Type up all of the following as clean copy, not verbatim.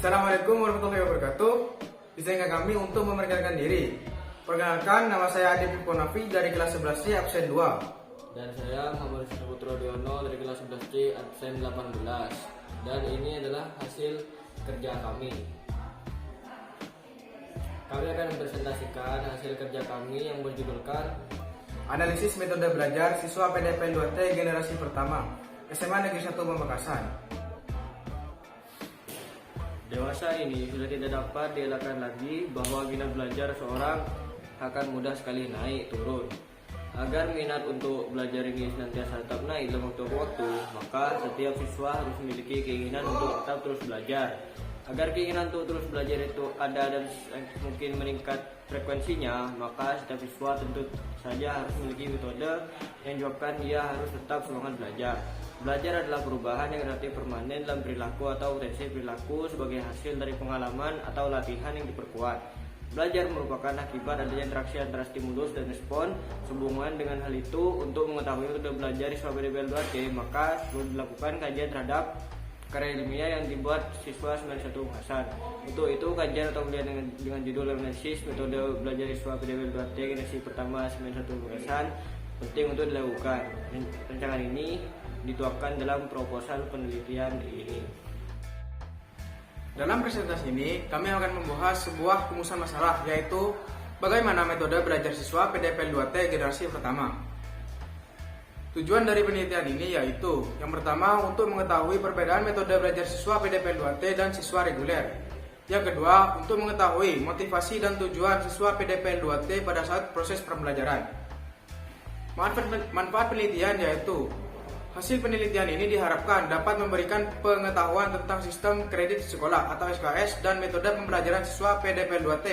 Assalamualaikum warahmatullahi wabarakatuh. Izinkan kami untuk memperkenalkan diri. Perkenalkan, nama saya Adi Puponafi dari kelas 11C absen 2. Dan saya Muhammad Putra Diono dari kelas 11C absen 18. Dan ini adalah hasil kerja kami. Kami akan mempresentasikan hasil kerja kami yang berjudulkan Analisis metode belajar siswa PDP 2T generasi pertama SMA Negeri 1 Pamekasan. Dewasa ini sudah tidak dapat dielakkan lagi bahwa minat belajar seorang akan mudah sekali naik turun. Agar minat untuk belajar ini senantiasa tetap naik dalam waktu-waktu, maka setiap siswa harus memiliki keinginan untuk tetap terus belajar. Agar keinginan untuk terus belajar itu ada dan mungkin meningkat frekuensinya, maka setiap siswa tentu saja harus memiliki metode yang menyebabkan ia harus tetap semangat belajar. Belajar adalah perubahan yang relatif permanen dalam perilaku atau potensi perilaku sebagai hasil dari pengalaman atau latihan yang diperkuat. Belajar merupakan akibat adanya interaksi antara stimulus dan respon. Sehubungan dengan hal itu, untuk mengetahui metode belajar siswa PDP 2T, maka perlu dilakukan kajian terhadap karya ilmiah yang dibuat siswa 91 Pamekasan. Untuk itu, kajian atau penelitian dengan judul analisis metode belajar siswa PDP 2T generasi pertama 91 Pamekasan penting untuk dilakukan. Rancangan ini dituangkan dalam proposal penelitian ini. Dalam presentasi ini, kami akan membahas sebuah rumusan masalah, yaitu bagaimana metode belajar siswa PDP 2T generasi pertama. Tujuan dari penelitian ini yaitu yang pertama, untuk mengetahui perbedaan metode belajar siswa PDP 2T dan siswa reguler. Yang kedua, untuk mengetahui motivasi dan tujuan siswa PDP 2T pada saat proses pembelajaran. Manfaat penelitian yaitu hasil penelitian ini diharapkan dapat memberikan pengetahuan tentang sistem kredit sekolah atau SKS dan metode pembelajaran siswa PDP 2T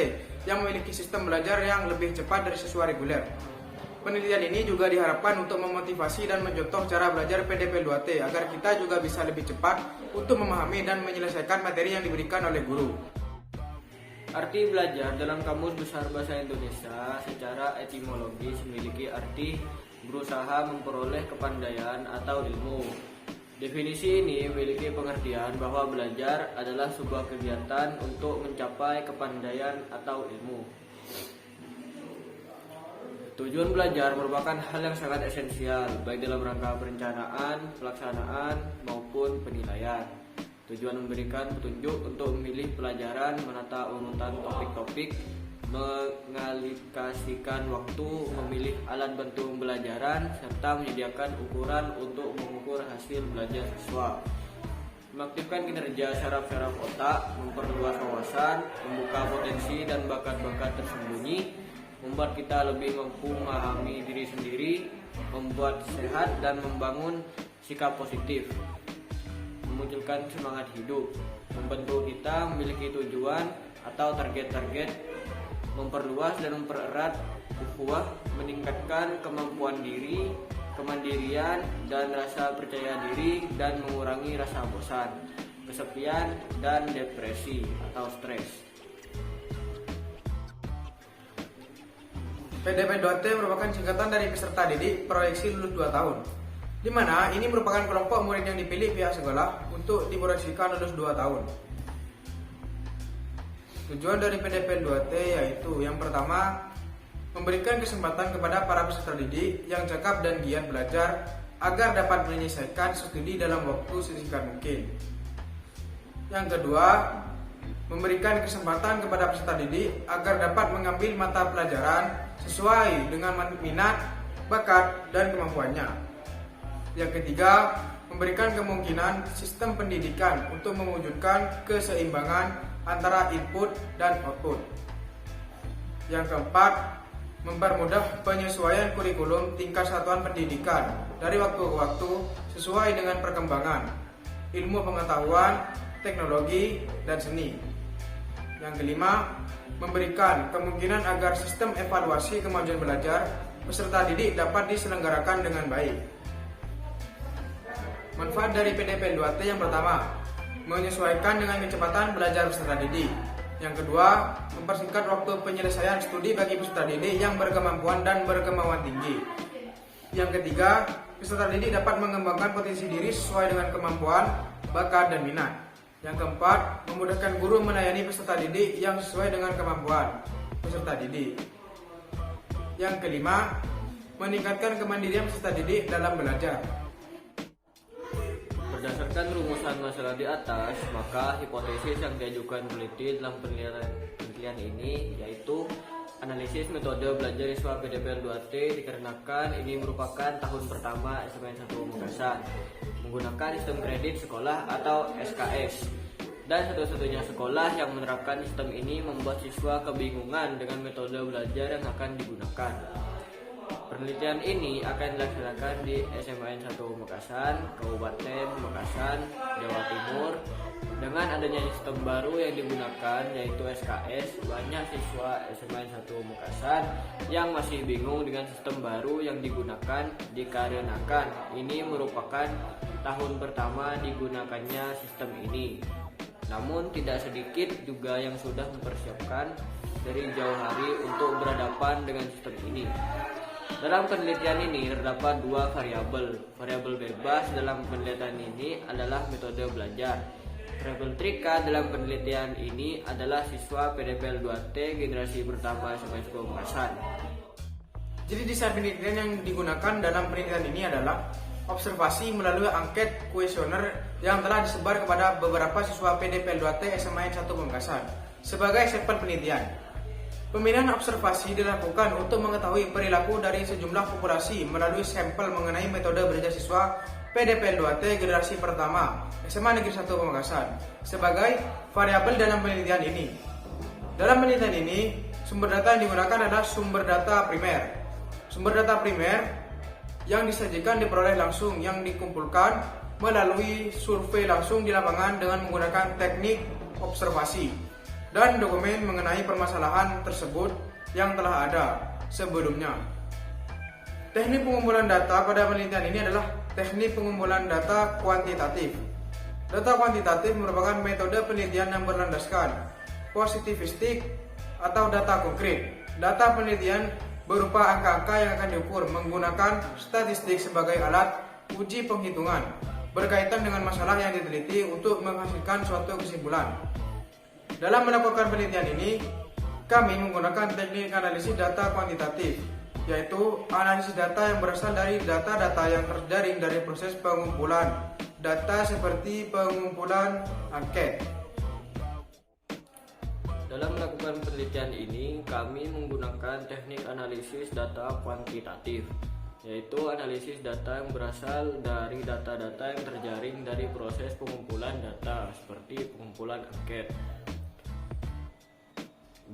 yang memiliki sistem belajar yang lebih cepat dari siswa reguler. Penelitian ini juga diharapkan untuk memotivasi dan mencontoh cara belajar PDP 2T agar kita juga bisa lebih cepat untuk memahami dan menyelesaikan materi yang diberikan oleh guru. Arti belajar dalam Kamus Besar Bahasa Indonesia secara etimologis memiliki arti berusaha memperoleh kepandaian atau ilmu. Definisi ini memiliki pengertian bahwa belajar adalah sebuah kegiatan untuk mencapai kepandaian atau ilmu. Tujuan belajar merupakan hal yang sangat esensial baik dalam rangka perencanaan, pelaksanaan, maupun penilaian. Tujuan memberikan petunjuk untuk memilih pelajaran, menata urutan topik-topik, mengalokasikan waktu, memilih alat bantu pembelajaran, serta menyediakan ukuran untuk mengukur hasil belajar siswa. Mengaktifkan kinerja saraf-saraf otak, memperluas wawasan, membuka potensi dan bakat-bakat tersembunyi, membuat kita lebih mampu memahami diri sendiri, membuat sehat dan membangun sikap positif, memunculkan semangat hidup, membantu kita memiliki tujuan atau target-target, memperluas dan mempererat ukhuwah, meningkatkan kemampuan diri, kemandirian dan rasa percaya diri, dan mengurangi rasa bosan, kesepian, dan depresi atau stres. PDP 2T merupakan singkatan dari peserta didik proyeksi lulus 2 tahun, di mana ini merupakan kelompok murid yang dipilih pihak sekolah untuk diproyeksikan lulus 2 tahun. Tujuan dari PDP 2T yaitu yang pertama, memberikan kesempatan kepada para peserta didik yang cakap dan giat belajar agar dapat menyelesaikan studi dalam waktu sesingkat mungkin. Yang kedua, memberikan kesempatan kepada peserta didik agar dapat mengambil mata pelajaran sesuai dengan minat, bakat, dan kemampuannya. Yang ketiga, memberikan kemungkinan sistem pendidikan untuk mewujudkan keseimbangan antara input dan output. Yang keempat, mempermudah penyesuaian kurikulum tingkat satuan pendidikan dari waktu ke waktu sesuai dengan perkembangan ilmu pengetahuan, teknologi, dan seni. Yang kelima, memberikan kemungkinan agar sistem evaluasi kemajuan belajar peserta didik dapat diselenggarakan dengan baik. Manfaat dari PDP 2T yang pertama, menyesuaikan dengan kecepatan belajar peserta didik. Yang kedua, mempersingkat waktu penyelesaian studi bagi peserta didik yang berkemampuan dan berkemauan tinggi. Yang ketiga, peserta didik dapat mengembangkan potensi diri sesuai dengan kemampuan, bakat, dan minat. Yang keempat, memudahkan guru melayani peserta didik yang sesuai dengan kemampuan peserta didik. Yang kelima, meningkatkan kemandirian peserta didik dalam belajar. Berdasarkan rumusan masalah di atas, maka hipotesis yang diajukan peneliti dalam penelitian ini yaitu analisis metode belajar siswa PDPL 2T dikarenakan ini merupakan tahun pertama SMAN 1 Pamekasan menggunakan sistem kredit sekolah atau SKS, dan satu-satunya sekolah yang menerapkan sistem ini membuat siswa kebingungan dengan metode belajar yang akan digunakan. Penelitian ini akan dilaksanakan di SMAN 1 Pamekasan, Kabupaten Pamekasan, Jawa Timur. Dengan adanya sistem baru yang digunakan yaitu SKS, banyak siswa SMAN 1 Pamekasan yang masih bingung dengan sistem baru yang digunakan dikarenakan ini merupakan tahun pertama digunakannya sistem ini. Namun tidak sedikit juga yang sudah mempersiapkan dari jauh hari untuk berhadapan dengan sistem ini. Dalam penelitian ini terdapat dua variabel. Variabel bebas dalam penelitian ini adalah metode belajar. Variabel terikat dalam penelitian ini adalah siswa PDPL 2T generasi pertama SMAN 1 Pamekasan. Jadi desain penelitian yang digunakan dalam penelitian ini adalah observasi melalui angket kuesioner yang telah disebar kepada beberapa siswa PDPL 2T SMAN 1 Pamekasan sebagai sampel penelitian. Pemilihan observasi dilakukan untuk mengetahui perilaku dari sejumlah populasi melalui sampel mengenai metode belajar siswa PDPL 2T generasi pertama SMA Negeri 1 Pamekasan sebagai variabel dalam penelitian ini. Dalam penelitian ini, sumber data yang digunakan adalah sumber data primer. Sumber data primer yang disajikan diperoleh langsung yang dikumpulkan melalui survei langsung di lapangan dengan menggunakan teknik observasi dan dokumen mengenai permasalahan tersebut yang telah ada sebelumnya. Teknik pengumpulan data pada penelitian ini adalah teknik pengumpulan data kuantitatif. Data kuantitatif merupakan metode penelitian yang berlandaskan positivistik atau data konkret. Data penelitian berupa angka-angka yang akan diukur menggunakan statistik sebagai alat uji penghitungan berkaitan dengan masalah yang diteliti untuk menghasilkan suatu kesimpulan. Dalam melakukan penelitian ini, kami menggunakan teknik analisis data kuantitatif, yaitu analisis data yang berasal dari data-data yang terjaring dari proses pengumpulan data seperti pengumpulan angket. Dalam melakukan penelitian ini, kami menggunakan teknik analisis data kuantitatif, yaitu analisis data yang berasal dari data-data yang terjaring dari proses pengumpulan data seperti pengumpulan angket.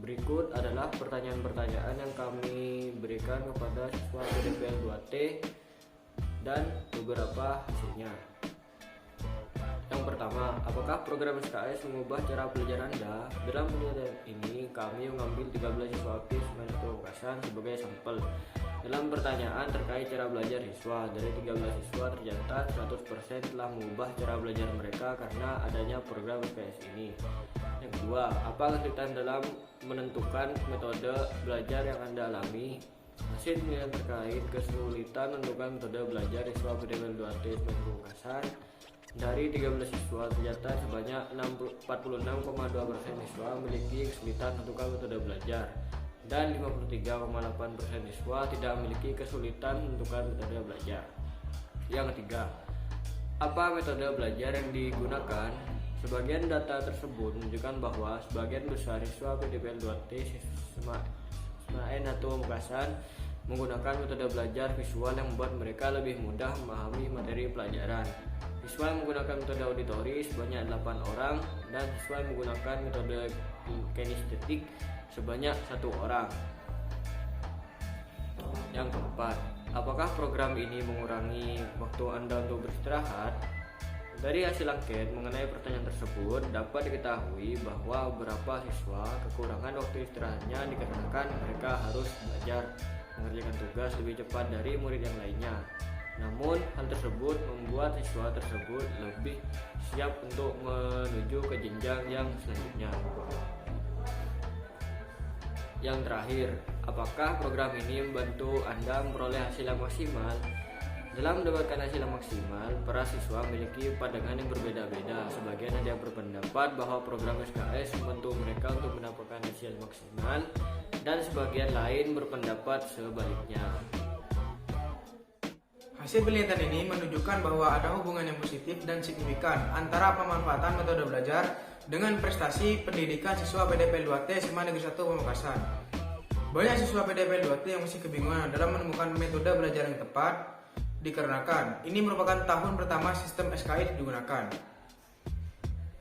Berikut adalah pertanyaan-pertanyaan yang kami berikan kepada siswa PDPL 2T dan beberapa hasilnya. Yang pertama, apakah program SKS mengubah cara belajar Anda? Dalam penelitian ini, kami mengambil 13 siswa aktif SMAN 1 Pamekasan sebagai sampel. Dalam pertanyaan terkait cara belajar siswa, dari 13 siswa tercatat 100% telah mengubah cara belajar mereka karena adanya program SKS ini. Yang kedua, apa kesulitan dalam menentukan metode belajar yang Anda alami? Hasil penilaian terkait kesulitan menentukan metode belajar siswa PDPL 2T SMAN 1 Pamekasan. Dari 13 siswa tercatat sebanyak 46,2% siswa memiliki kesulitan menentukan metode belajar dan 53,8% siswa tidak memiliki kesulitan menentukan metode belajar. Yang ketiga, apa metode belajar yang digunakan? Sebagian data tersebut menunjukkan bahwa sebagian besar siswa PDPL 2T SMAN 1 Pamekasan menggunakan metode belajar visual yang membuat mereka lebih mudah memahami materi pelajaran. Siswa yang menggunakan metode auditori sebanyak 8 orang dan siswa yang menggunakan metode kinestetik sebanyak 1 orang. Yang keempat, apakah program ini mengurangi waktu Anda untuk beristirahat? Dari hasil angket mengenai pertanyaan tersebut dapat diketahui bahwa beberapa siswa kekurangan waktu istirahatnya dikarenakan mereka harus belajar mengerjakan tugas lebih cepat dari murid yang lainnya. Namun hal tersebut membuat siswa tersebut lebih siap untuk menuju ke jenjang yang selanjutnya. Yang terakhir, apakah program ini membantu Anda memperoleh hasil yang maksimal? Dalam mendapatkan hasil yang maksimal, para siswa memiliki pandangan yang berbeda-beda. Sebagian ada yang berpendapat bahwa program SKS membantu mereka untuk mendapatkan hasil maksimal, dan sebagian lain berpendapat sebaliknya. Hasil penelitian ini menunjukkan bahwa ada hubungan yang positif dan signifikan antara pemanfaatan metode belajar dengan prestasi pendidikan siswa PDP 2T SMA Negeri 1 Pamekasan. Banyak siswa PDP 2T yang masih kebingungan dalam menemukan metode belajar yang tepat, dikarenakan ini merupakan tahun pertama sistem SKS digunakan.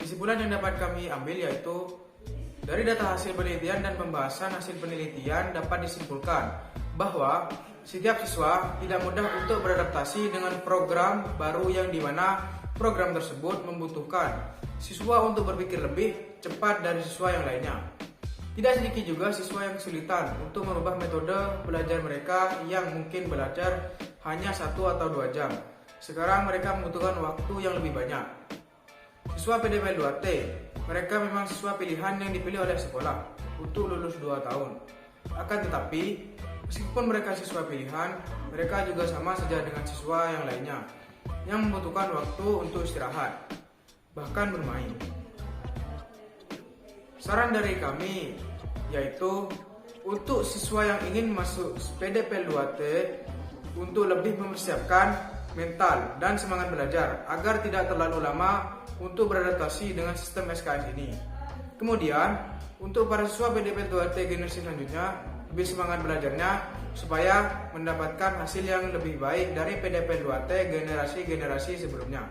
Kesimpulan yang dapat kami ambil yaitu dari data hasil penelitian dan pembahasan hasil penelitian dapat disimpulkan bahwa setiap siswa tidak mudah untuk beradaptasi dengan program baru yang dimana program tersebut membutuhkan siswa untuk berpikir lebih cepat dari siswa yang lainnya. Tidak sedikit juga siswa yang kesulitan untuk merubah metode belajar mereka yang mungkin belajar hanya 1 atau 2 jam. Sekarang mereka membutuhkan waktu yang lebih banyak. Siswa PDP 2T, mereka memang siswa pilihan yang dipilih oleh sekolah untuk lulus 2 tahun. Akan tetapi, meskipun mereka siswa pilihan, mereka juga sama saja dengan siswa yang lainnya yang membutuhkan waktu untuk istirahat, bahkan bermain. Saran dari kami yaitu untuk siswa yang ingin masuk PDP 2T untuk lebih mempersiapkan mental dan semangat belajar agar tidak terlalu lama untuk beradaptasi dengan sistem SKS ini. Kemudian, untuk para siswa PDP 2T generasi selanjutnya lebih semangat belajarnya supaya mendapatkan hasil yang lebih baik dari PDP 2T generasi-generasi sebelumnya.